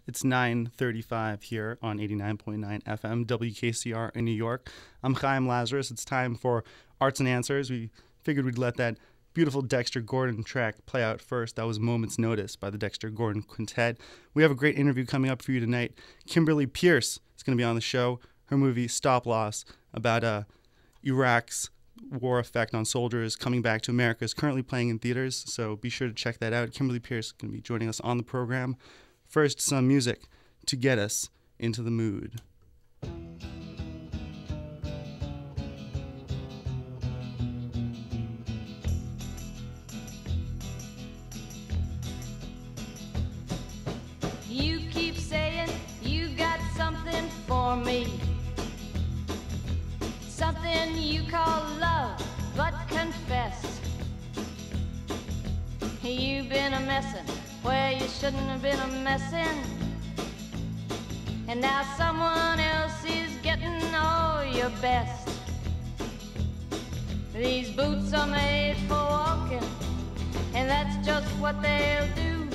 It's 9:35 here on 89.9 FM, WKCR in New York. I'm Chaim Lazaros. It's time for Arts and Answers. We figured we'd let that beautiful Dexter Gordon track play out first. That was Moment's Notice by the Dexter Gordon Quintet. We have a great interview coming up for you tonight. Kimberly Peirce is going to be on the show. Her movie Stop Loss about Iraq's war effect on soldiers coming back to America is currently playing in theaters, so be sure to check that out. Kimberly Peirce is going to be joining us on the program. First, some music to get us into the mood. You keep saying you got something for me, something you call love, but confess you've been a messin' where you shouldn't have been a messin', and now someone else is getting all your best. These boots are made for walking, and that's just what they'll do.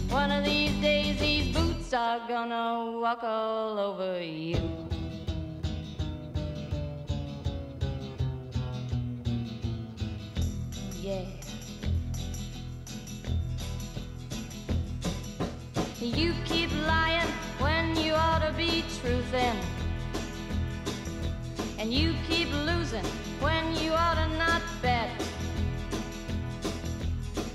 One of these days these boots are gonna walk all over you. Yeah. You keep lying when you ought to be truthin', and you keep losing when you ought to not bet.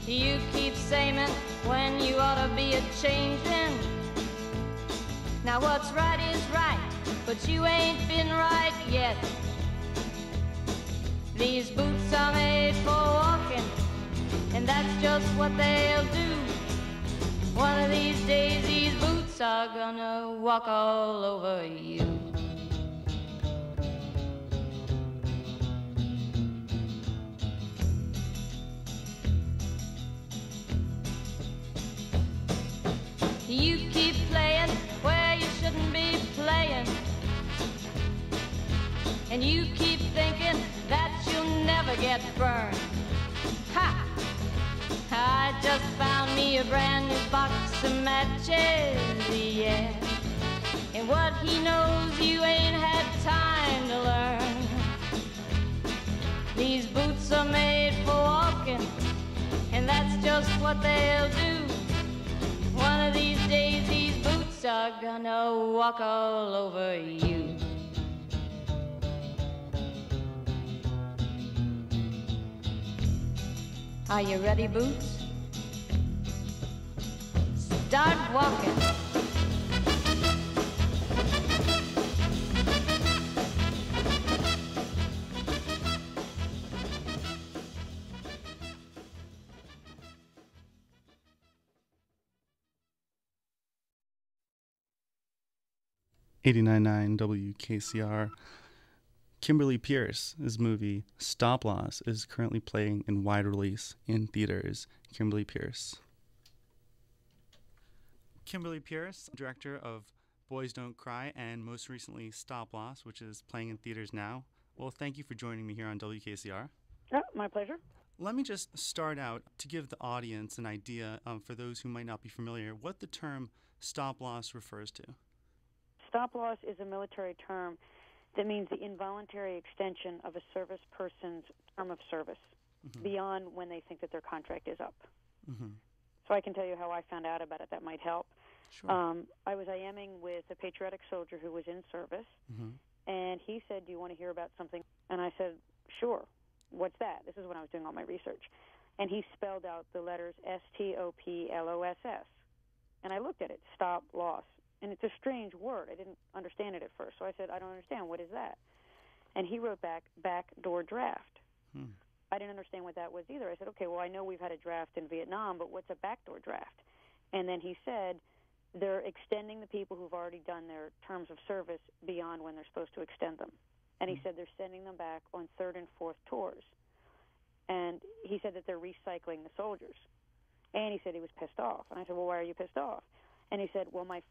You keep saying when you ought to be a-changin'. Now what's right is right, but you ain't been right yet. These boots are made for walking, and that's just what they'll do. One of these days these boots are gonna walk all over you. You keep playing where you shouldn't be playing, and you keep thinking that you'll never get burned. Ha! I just found me a brand new box of matches, yeah. And what he knows you ain't had time to learn. These boots are made for walking, and that's just what they'll do. One of these days these boots are gonna walk all over you. Are you ready, Boots? Start walking. '89.9 WKCR. Kimberly Peirce's movie Stop Loss is currently playing in wide release in theaters. Kimberly Peirce. Kimberly Peirce, director of Boys Don't Cry and most recently Stop Loss, which is playing in theaters now. Well, thank you for joining me here on WKCR. Oh, my pleasure. Let me just start out to give the audience an idea, for those who might not be familiar, what the term stop loss refers to. Stop loss is a military term that means the involuntary extension of a service person's term of service beyond when they think that their contract is up. So I can tell you how I found out about it. That might help. Sure. I was IMing with a patriotic soldier who was in service, and he said, "Do you want to hear about something?" And I said, "Sure. What's that?" This is when I was doing all my research. And he spelled out the letters STOPLOSS. And I looked at it, stop loss. And it's a strange word. I didn't understand it at first. So I said, "I don't understand. What is that?" And he wrote back, backdoor draft. I didn't understand what that was either. I said, "Okay, well, I know we've had a draft in Vietnam, but what's a backdoor draft?" And then he said, they're extending the people who've already done their terms of service beyond when they're supposed to extend them. And he said they're sending them back on third and fourth tours. And he said that they're recycling the soldiers. And he said he was pissed off. And I said, "Well, why are you pissed off?" And he said, "Well, my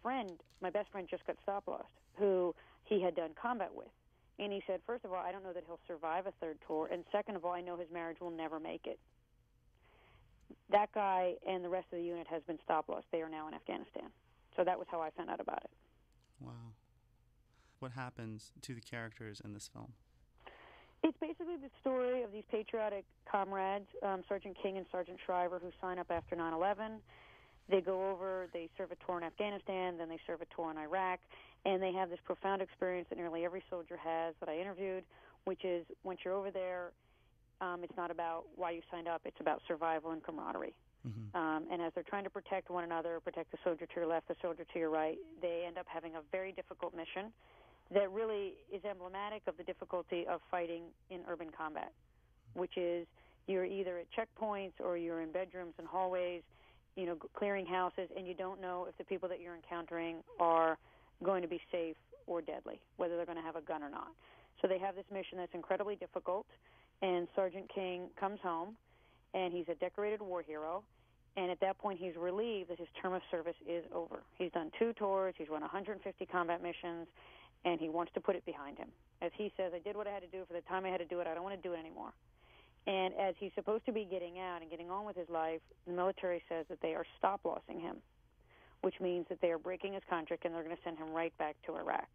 best friend just got stop lost, who he had done combat with. And he said, first of all, I don't know that he'll survive a third tour, and second of all, I know his marriage will never make it." That guy and the rest of the unit has been stop lost. They are now in Afghanistan. So that was how I found out about it. Wow. What happens to the characters in this film? It's basically the story of these patriotic comrades, Sergeant King and Sergeant Shriver, who sign up after 9/11. They go over, they serve a tour in Afghanistan, then they serve a tour in Iraq, and they have this profound experience that nearly every soldier has that I interviewed, which is once you're over there, it's not about why you signed up, it's about survival and camaraderie. Mm-hmm. And as they're trying to protect one another, protect the soldier to your left, the soldier to your right, they end up having a very difficult mission that really is emblematic of the difficulty of fighting in urban combat, which is you're either at checkpoints or you're in bedrooms and hallways, clearing houses, and you don't know if the people that you're encountering are going to be safe or deadly, whether they're going to have a gun or not. So they have this mission that's incredibly difficult, and Sergeant King comes home, and he's a decorated war hero, and at that point he's relieved that his term of service is over. He's done 2 tours, he's run 150 combat missions, and he wants to put it behind him. As he says, I did what I had to do for the time I had to do it, I don't want to do it anymore. And as he's supposed to be getting out and getting on with his life, the military says that they are stop-lossing him, which means that they are breaking his contract and they're going to send him right back to Iraq.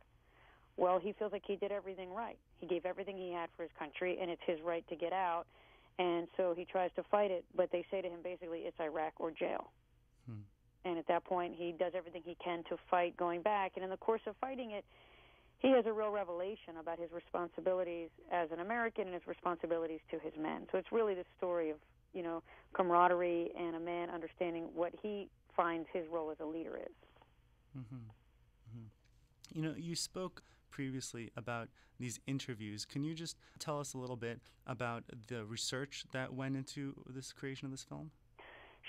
Well, he feels like he did everything right. He gave everything he had for his country, and it's his right to get out. And so he tries to fight it, but they say to him basically it's Iraq or jail. And at that point, he does everything he can to fight going back. And in the course of fighting it, he has a real revelation about his responsibilities as an American and his responsibilities to his men. So it's really the story of, camaraderie and a man understanding what he finds his role as a leader is. Mm-hmm. Mm-hmm. You spoke previously about these interviews. Can you just tell us a little bit about the research that went into this creation of this film?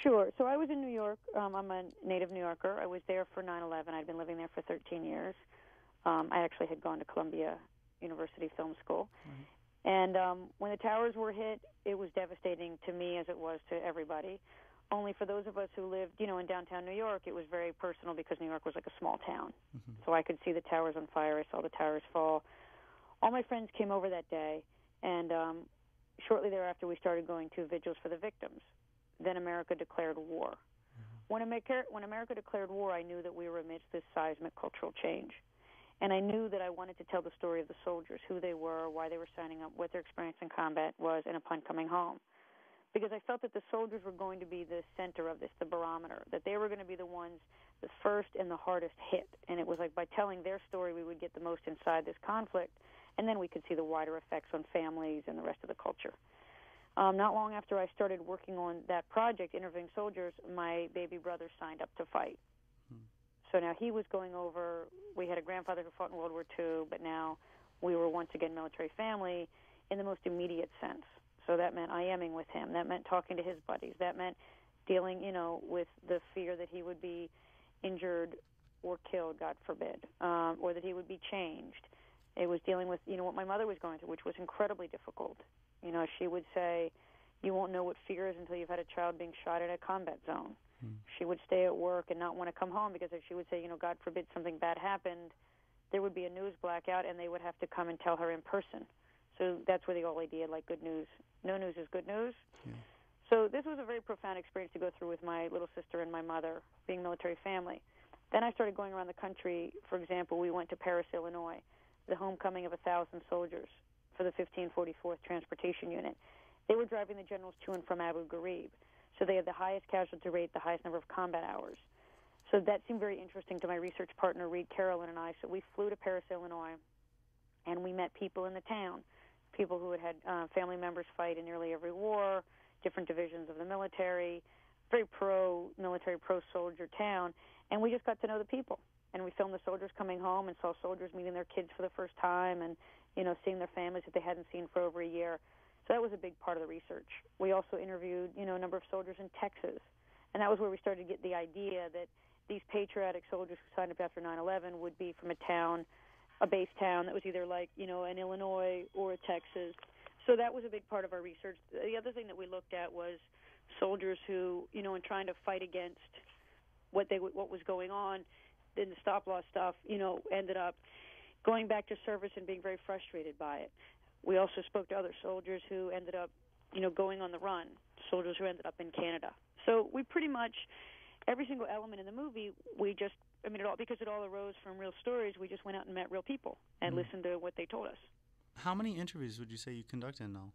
Sure. So I was in New York. I'm a native New Yorker. I was there for 9/11. I'd been living there for 13 years. I actually had gone to Columbia University Film School. Right. And when the towers were hit, it was devastating to me as it was to everybody. Only for those of us who lived, in downtown New York, it was very personal because New York was like a small town. Mm-hmm. So I could see the towers on fire. I saw the towers fall. All my friends came over that day, and shortly thereafter we started going to vigils for the victims. Then America declared war. Mm-hmm. When America declared war, I knew that we were amidst this seismic cultural change. And I knew that I wanted to tell the story of the soldiers, who they were, why they were signing up, what their experience in combat was, and upon coming home. Because I felt that the soldiers were going to be the center of this, the barometer, that they were going to be the ones, the first and the hardest hit. And it was like by telling their story, we would get the most inside this conflict, and then we could see the wider effects on families and the rest of the culture. Not long after I started working on that project, interviewing soldiers, my baby brother signed up to fight. So now he was going over, we had a grandfather who fought in World War II, but now we were once again military family in the most immediate sense. So that meant IMing with him. That meant talking to his buddies. That meant dealing, with the fear that he would be injured or killed, God forbid, or that he would be changed. It was dealing with, what my mother was going through, which was incredibly difficult. She would say, you won't know what fear is until you've had a child being shot in a combat zone. She would stay at work and not want to come home because if she would say, God forbid something bad happened, there would be a news blackout and they would have to come and tell her in person. So that's where the old idea, like good news, no news is good news. Yeah. So this was a very profound experience to go through with my little sister and my mother, being military family. Then I started going around the country. For example, we went to Paris, Illinois, the homecoming of 1,000 soldiers for the 1544th Transportation Unit. They were driving the generals to and from Abu Ghraib. So they had the highest casualty rate, the highest number of combat hours. So that seemed very interesting to my research partner, Reed Carolyn, and I. So we flew to Paris, Illinois, and we met people in the town, people who had family members fight in nearly every war, different divisions of the military, very pro-military, pro-soldier town, and we just got to know the people. And we filmed the soldiers coming home and saw soldiers meeting their kids for the first time and, seeing their families that they hadn't seen for over a year. So that was a big part of the research. We also interviewed, a number of soldiers in Texas, and that was where we started to get the idea that these patriotic soldiers who signed up after 9/11 would be from a base town that was either like, an Illinois or a Texas. So that was a big part of our research. The other thing that we looked at was soldiers who, in trying to fight against what was going on, then the stop-loss stuff, ended up going back to service and being very frustrated by it. We also spoke to other soldiers who ended up, going on the run, soldiers who ended up in Canada. So we pretty much, every single element in the movie, because it all arose from real stories, we just went out and met real people and listened to what they told us. How many interviews would you say you conducted in all?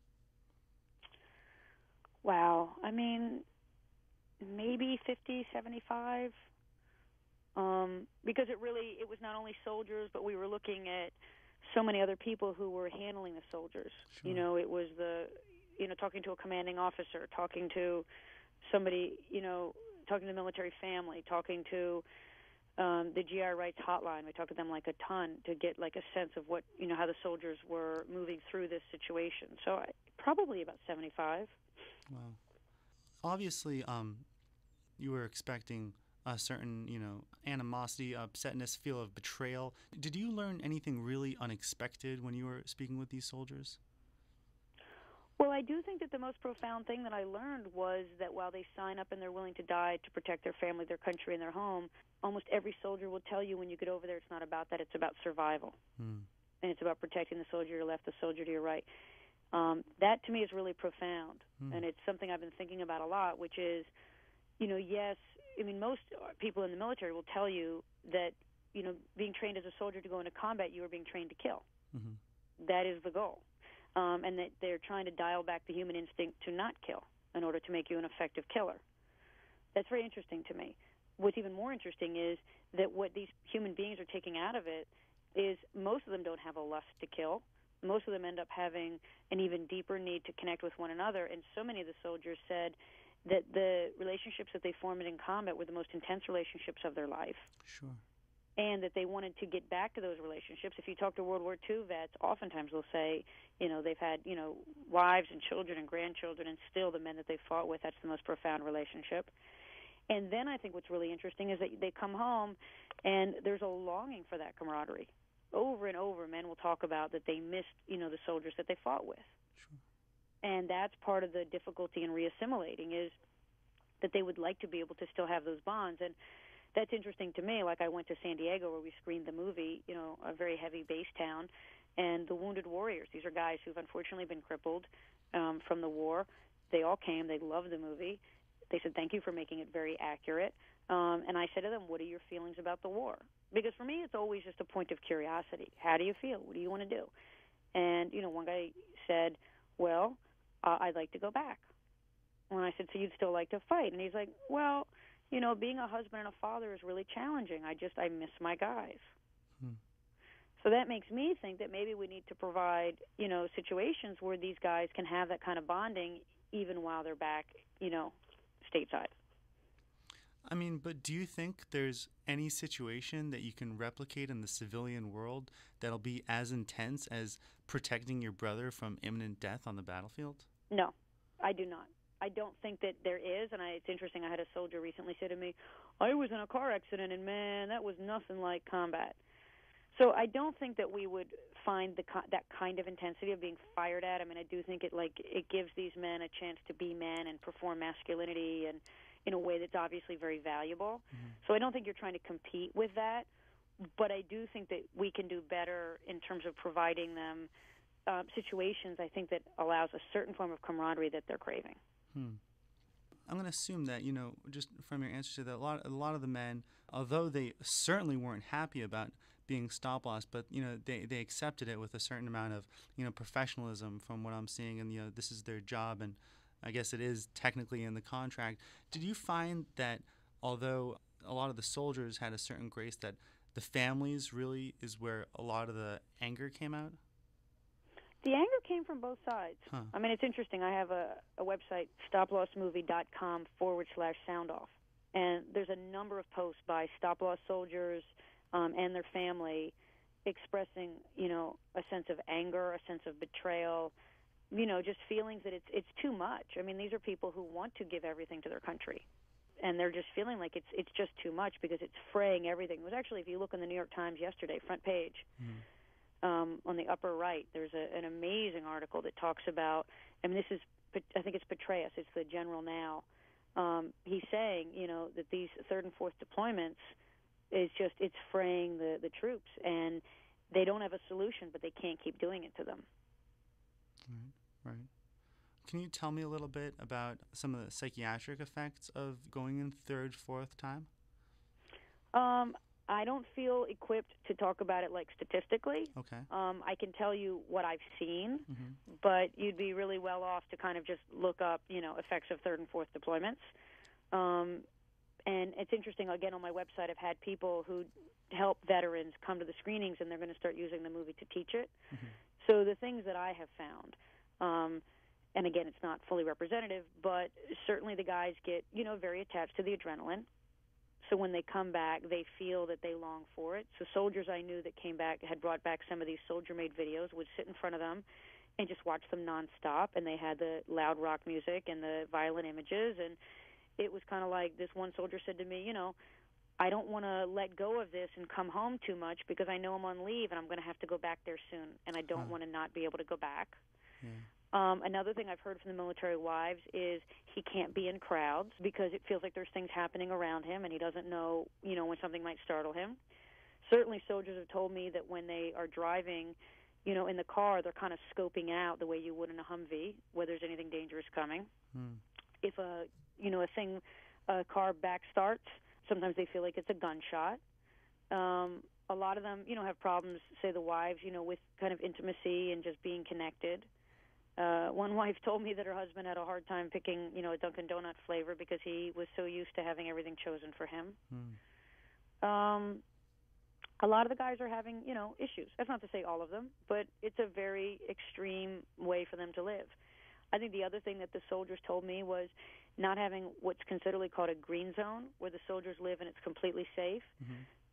Wow. I mean, maybe 50, 75. Because it was not only soldiers, but we were looking at so many other people who were handling the soldiers. Sure. It was talking to a commanding officer, talking to somebody, talking to the military family, talking to the GI Rights hotline. We talked to them like a ton to get like a sense of what, how the soldiers were moving through this situation. So probably about 75. Wow. Obviously, you were expecting a certain, animosity, upsetness, feel of betrayal. Did you learn anything really unexpected when you were speaking with these soldiers? Well, I do think that the most profound thing that I learned was that while they sign up and they're willing to die to protect their family, their country, and their home, almost every soldier will tell you when you get over there it's not about that, it's about survival. And it's about protecting the soldier to your left, the soldier to your right. That, to me, is really profound. And it's something I've been thinking about a lot, which is, yes, most people in the military will tell you that, being trained as a soldier to go into combat, you are being trained to kill. That is the goal. And that they're trying to dial back the human instinct to not kill in order to make you an effective killer. That's very interesting to me. What's even more interesting is that what these human beings are taking out of it is most of them don't have a lust to kill. Most of them end up having an even deeper need to connect with one another. And so many of the soldiers said that the relationships that they formed in combat were the most intense relationships of their life. Sure. And that they wanted to get back to those relationships. If you talk to World War II vets, oftentimes they'll say, they've had, wives and children and grandchildren, and still the men that they fought with, that's the most profound relationship. And then I think what's really interesting is that they come home and there's a longing for that camaraderie. Over and over, men will talk about that they missed, the soldiers that they fought with. Sure. And that's part of the difficulty in reassimilating, is that they would like to be able to still have those bonds. And that's interesting to me. Like, I went to San Diego where we screened the movie, a very heavy base town, and the Wounded Warriors. These are guys who've unfortunately been crippled from the war. They all came. They loved the movie. They said, thank you for making it very accurate. And I said to them, what are your feelings about the war? Because for me, it's always just a point of curiosity. How do you feel? What do you want to do? And, one guy said, well, I'd like to go back. And I said, so you'd still like to fight? And he's like, well, being a husband and a father is really challenging. I miss my guys. So that makes me think that maybe we need to provide, situations where these guys can have that kind of bonding even while they're back, stateside. But do you think there's any situation that you can replicate in the civilian world that'll be as intense as protecting your brother from imminent death on the battlefield? No, I do not. I don't think that there is, and it's interesting. I had a soldier recently say to me, I was in a car accident, and man, that was nothing like combat. So I don't think that we would find that kind of intensity of being fired at. I do think it gives these men a chance to be men and perform masculinity and in a way that's obviously very valuable. So I don't think you're trying to compete with that, but I do think that we can do better in terms of providing them situations, I think, that allows a certain form of camaraderie that they're craving. I'm going to assume that, just from your answer to that, a lot of the men, although they certainly weren't happy about being stop-loss, but, they accepted it with a certain amount of, professionalism from what I'm seeing, and, this is their job, and I guess it is technically in the contract. Did you find that although a lot of the soldiers had a certain grace, that the families really is where a lot of the anger came out? The anger came from both sides. It's interesting. I have a website, stoplossmovie.com/soundoff. And there's a number of posts by stop-loss soldiers and their family expressing, a sense of anger, a sense of betrayal, just feelings that it's too much. These are people who want to give everything to their country. And they're just feeling like it's just too much because it's fraying everything. It was actually, if you look in the New York Times yesterday, front page, on the upper right, there's an amazing article that talks about, I think it's Petraeus, it's the general now. He's saying, that these third and fourth deployments it's fraying the troops, and they don't have a solution, but they can't keep doing it to them. Right. Can you tell me a little bit about some of the psychiatric effects of going in third, fourth time? I don't feel equipped to talk about it like statistically. Okay. I can tell you what I've seen, but you'd be really well off to kind of just look up, effects of third and fourth deployments. And it's interesting, again, on my website, I've had people who help veterans come to the screenings, and they're going to start using the movie to teach it. So the things that I have found, and again, it's not fully representative, but certainly the guys get, very attached to the adrenaline. So when they come back, they feel that they long for it. So soldiers I knew that came back, had brought back some of these soldier-made videos, would sit in front of them and just watch them nonstop, and they had the loud rock music and the violent images, and it was kind of like this one soldier said to me, I don't want to let go of this and come home too much because I know I'm on leave and I'm going to have to go back there soon, and I don't want to not be able to go back. Yeah. Another thing I've heard from the military wives is he can't be in crowds because it feels like there's things happening around him and he doesn't know, when something might startle him. Certainly soldiers have told me that when they are driving, in the car, they're kind of scoping out the way you would in a Humvee, whether there's anything dangerous coming. If a car back starts, sometimes they feel like it's a gunshot. A lot of them, have problems, say the wives, with kind of intimacy and just being connected. One wife told me that her husband had a hard time picking, a Dunkin' Donut flavor because he was so used to having everything chosen for him. A lot of the guys are having, issues. That's not to say all of them, but it's a very extreme way for them to live. I think the other thing that the soldiers told me was not having what's considered called a green zone, where the soldiers live and it's completely safe,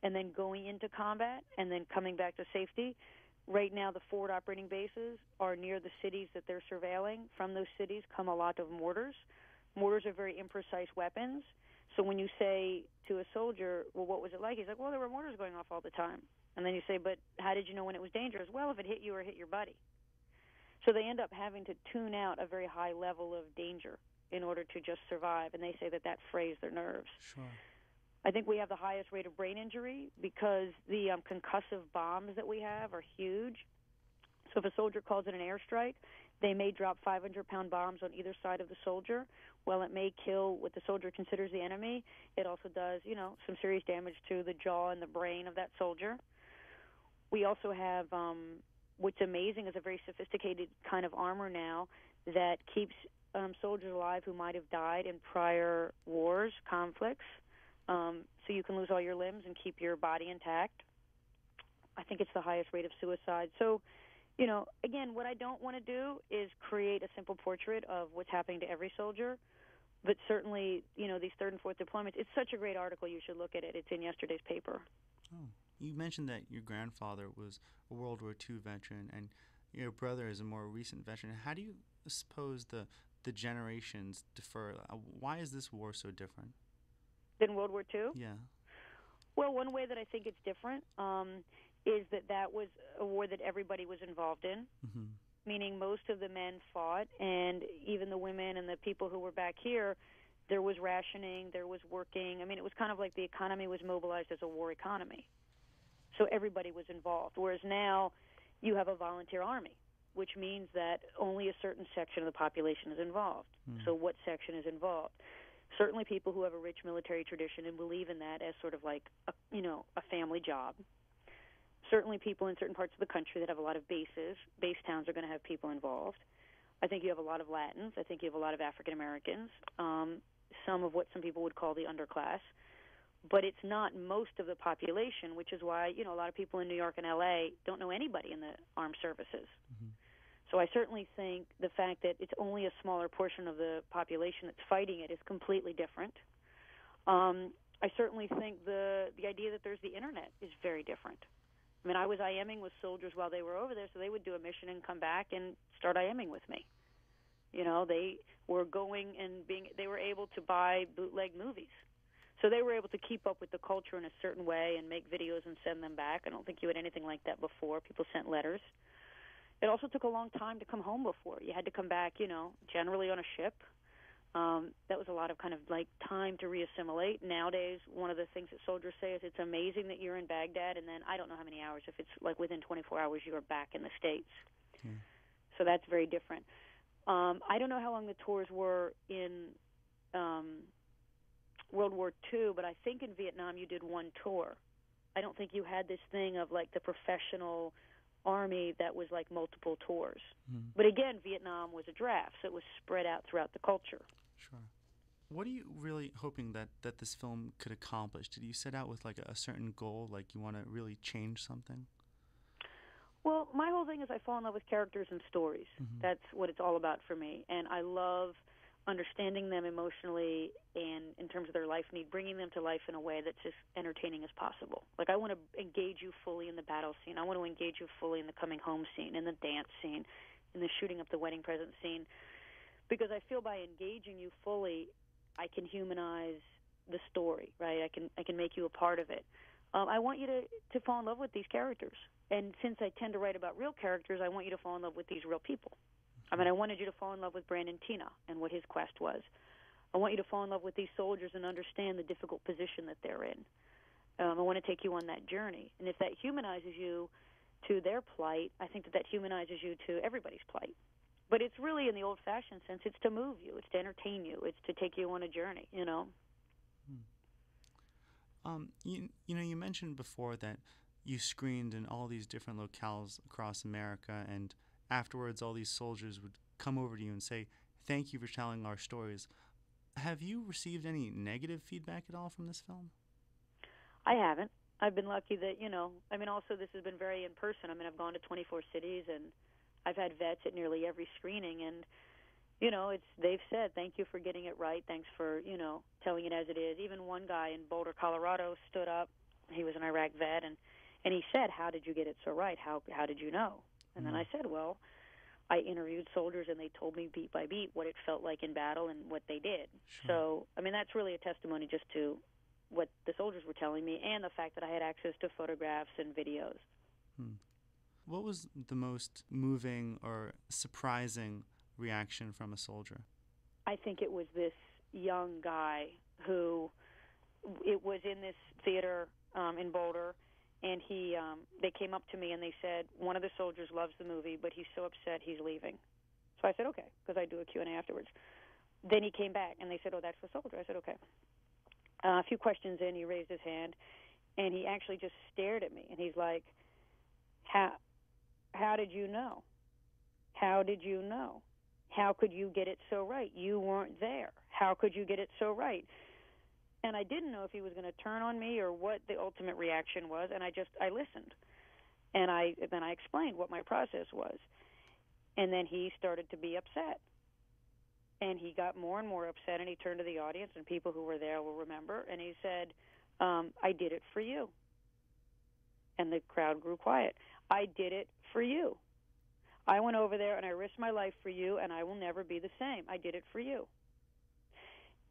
and then going into combat and then coming back to safety. Right now, the forward operating bases are near the cities that they're surveilling. From those cities come a lot of mortars. Mortars are very imprecise weapons. So when you say to a soldier, well, what was it like? He's like, well, there were mortars going off all the time. And then you say, but how did you know when it was dangerous? Well, if it hit you or hit your buddy. So they end up having to tune out a very high level of danger in order to just survive, and they say that frays their nerves. Sure. I think we have the highest rate of brain injury because the concussive bombs that we have are huge. So if a soldier calls in an airstrike, they may drop 500-pound bombs on either side of the soldier. While it may kill what the soldier considers the enemy, it also does, some serious damage to the jaw and the brain of that soldier. We also have what's amazing is a very sophisticated kind of armor now that keeps soldiers alive who might have died in prior wars, conflicts. So you can lose all your limbs and keep your body intact. I think it's the highest rate of suicide. So, again, what I don't want to do is create a simple portrait of what's happening to every soldier. But certainly, these third and fourth deployments, it's such a great article. You should look at it. It's in yesterday's paper. Oh, you mentioned that your grandfather was a World War II veteran and your brother is a more recent veteran. How do you suppose the generations differ? Why is this war so different? In World War II? Yeah. Well, one way that I think it's different is that was a war that everybody was involved in, meaning most of the men fought, and even the women and the people who were back here, there was rationing, there was working. I mean, it was kind of like the economy was mobilized as a war economy. So everybody was involved, whereas now you have a volunteer army, which means that only a certain section of the population is involved. So what section is involved? Certainly people who have a rich military tradition and believe in that as sort of like a family job. Certainly people in certain parts of the country that have a lot of bases. Base towns are going to have people involved. I think you have a lot of Latins. I think you have a lot of African Americans, some of what some people would call the underclass. But it's not most of the population, which is why, a lot of people in New York and L.A. don't know anybody in the armed services. So I certainly think the fact that it's only a smaller portion of the population that's fighting it is completely different. I certainly think the idea that there's the Internet is very different. I mean, I was IMing with soldiers while they were over there, so they would do a mission and come back and start IMing with me. They were going and they were able to buy bootleg movies. So they were able to keep up with the culture in a certain way and make videos and send them back. I don't think you had anything like that before. People sent letters. It also took a long time to come home before. You had to come back, generally on a ship. That was a lot of kind of like time to reassimilate. Nowadays, one of the things that soldiers say is it's amazing that you're in Baghdad, and then I don't know how many hours, if it's like within 24 hours, you are back in the States. So that's very different. I don't know how long the tours were in World War II, but I think in Vietnam you did one tour. I don't think you had this thing of like the professional army that was like multiple tours. But again, Vietnam was a draft, so it was spread out throughout the culture. Sure. What are you really hoping that this film could accomplish? Did you set out with like a certain goal, like you want to really change something? Well, my whole thing is I fall in love with characters and stories. That's what it's all about for me. And I love understanding them emotionally and in terms of their life need, bringing them to life in a way that's as entertaining as possible. Like I want to engage you fully in the battle scene. I want to engage you fully in the coming home scene, in the dance scene, in the shooting up the wedding present scene. Because I feel by engaging you fully, I can humanize the story, right? I can make you a part of it. I want you to fall in love with these characters. And since I tend to write about real characters, I want you to fall in love with these real people. I mean, I wanted you to fall in love with Brandon Teena and what his quest was. I want you to fall in love with these soldiers and understand the difficult position that they're in. I want to take you on that journey. And if that humanizes you to their plight, I think that humanizes you to everybody's plight. But it's really, in the old-fashioned sense, it's to move you, it's to entertain you, it's to take you on a journey, you know. You mentioned before that you screened in all these different locales across America, and afterwards all these soldiers would come over to you and say, "Thank you for telling our stories." Have you received any negative feedback at all from this film? I haven't. I've been lucky that, also this has been very in person. I mean, I've gone to 24 cities, and I've had vets at nearly every screening, and they've said, thank you for getting it right. Thanks for, telling it as it is. Even one guy in Boulder, Colorado stood up. He was an Iraq vet, and he said, how did you get it so right? How did you know? And then I said, well, I interviewed soldiers, and they told me beat by beat what it felt like in battle and what they did. Sure. So, I mean, that's really a testimony just to what the soldiers were telling me and the fact that I had access to photographs and videos. What was the most moving or surprising reaction from a soldier? I think it was this young guy who, it was in this theater in Boulder, and they came up to me and they said, one of the soldiers loves the movie, but he's so upset he's leaving. So I said, okay, because I do a Q&A afterwards. Then he came back and they said, oh, that's the soldier. I said, okay. A few questions in, he raised his hand, and he actually just stared at me, and he's like, how did you know? How did you know? How could you get it so right? You weren't there. How could you get it so right? And I didn't know if he was going to turn on me or what the ultimate reaction was, and I listened. And then I explained what my process was. And then he started to be upset. And he got more and more upset, and he turned to the audience, and people who were there will remember, and he said, I did it for you. And the crowd grew quiet. I did it for you. I went over there, and I risked my life for you, and I will never be the same. I did it for you.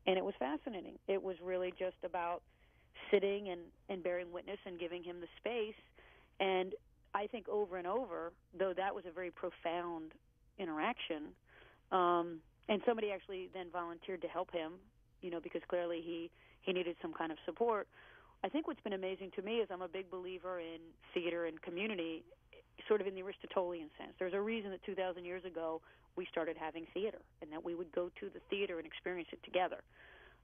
And it was fascinating. It was really just about sitting and bearing witness and giving him the space. And I think over and over, though that was a very profound interaction, and somebody actually then volunteered to help him, because clearly he needed some kind of support. I think what's been amazing to me is I'm a big believer in theater and community, sort of in the Aristotelian sense. There's a reason that 2,000 years ago we started having theater, and that we would go to the theater and experience it together.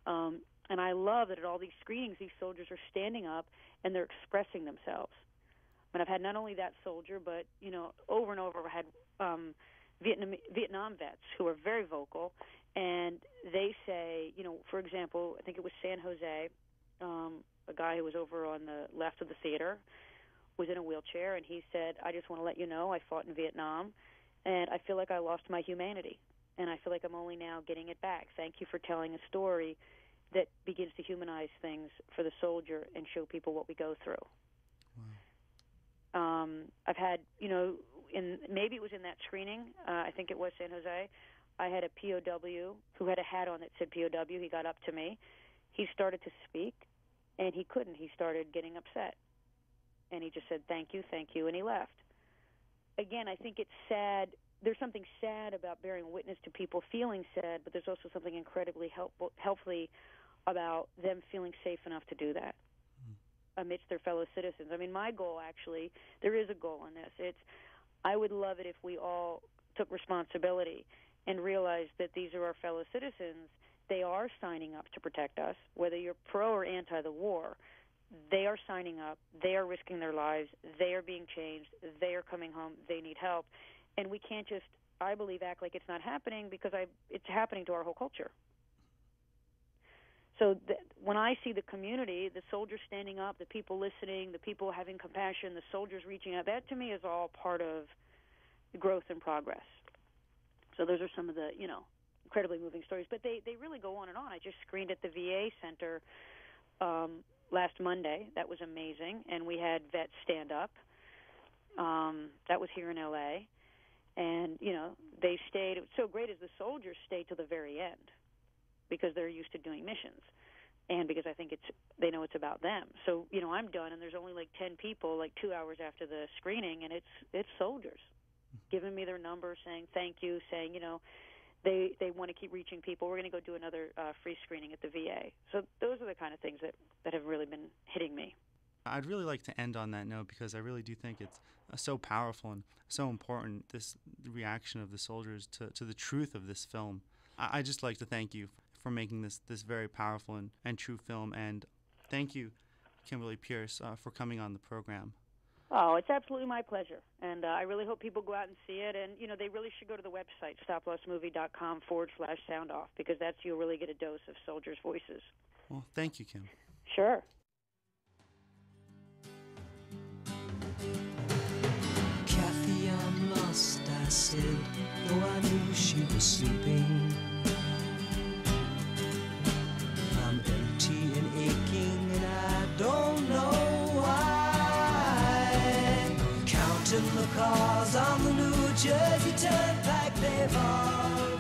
And I love that at all these screenings, these soldiers are standing up and they're expressing themselves. And I've had not only that soldier, but, over and over I had Vietnam vets who are very vocal, and they say, for example, I think it was San Jose, a guy who was over on the left of the theater was in a wheelchair, and he said, I just want to let you know I fought in Vietnam, and I feel like I lost my humanity, and I feel like I'm only now getting it back. Thank you for telling a story that begins to humanize things for the soldier and show people what we go through. Wow. I've had, maybe it was in that screening, I think it was San Jose, I had a POW who had a hat on that said POW. He got up to me. He started to speak, and he couldn't. He started getting upset. And he just said, thank you, and he left. Again, I think it's sad. There's something sad about bearing witness to people feeling sad, but there's also something incredibly helpfully about them feeling safe enough to do that amidst their fellow citizens. I mean, my goal, actually, there is a goal in this. I would love it if we all took responsibility and realize that these are our fellow citizens. They are signing up to protect us, whether you're pro or anti the war. They are signing up. They are risking their lives. They are being changed. They are coming home. They need help. And we can't just, I believe, act like it's not happening, because it's happening to our whole culture. So when I see the community, the soldiers standing up, the people listening, the people having compassion, the soldiers reaching out, that to me is all part of growth and progress. So those are some of the, incredibly moving stories. But they really go on and on. I just screened at the VA Center last Monday. That was amazing. And we had vets stand up. That was here in L.A. And, they stayed. What's so great is the soldiers stayed to the very end, because they're used to doing missions, and because I think they know it's about them. So, I'm done, and there's only like 10 people, like 2 hours after the screening, and it's soldiers giving me their number, saying thank you, saying, they want to keep reaching people. We're going to go do another free screening at the VA. So those are the kind of things that have really been hitting me. I'd really like to end on that note, because I really do think it's so powerful and so important, this reaction of the soldiers to the truth of this film. I just like to thank you for making this very powerful and true film, and thank you, Kimberly Peirce, for coming on the program. Oh, it's absolutely my pleasure, and I really hope people go out and see it, and they really should go to the website, stoplossmovie.com/sound-off, because you'll really get a dose of soldiers' voices. Well, thank you, Kim. Sure. Kathy, I'm lost, I said, though I knew she was sleeping. I'm empty and aching, and I don't know why. Counting the cars on the New Jersey Turnpike, they've all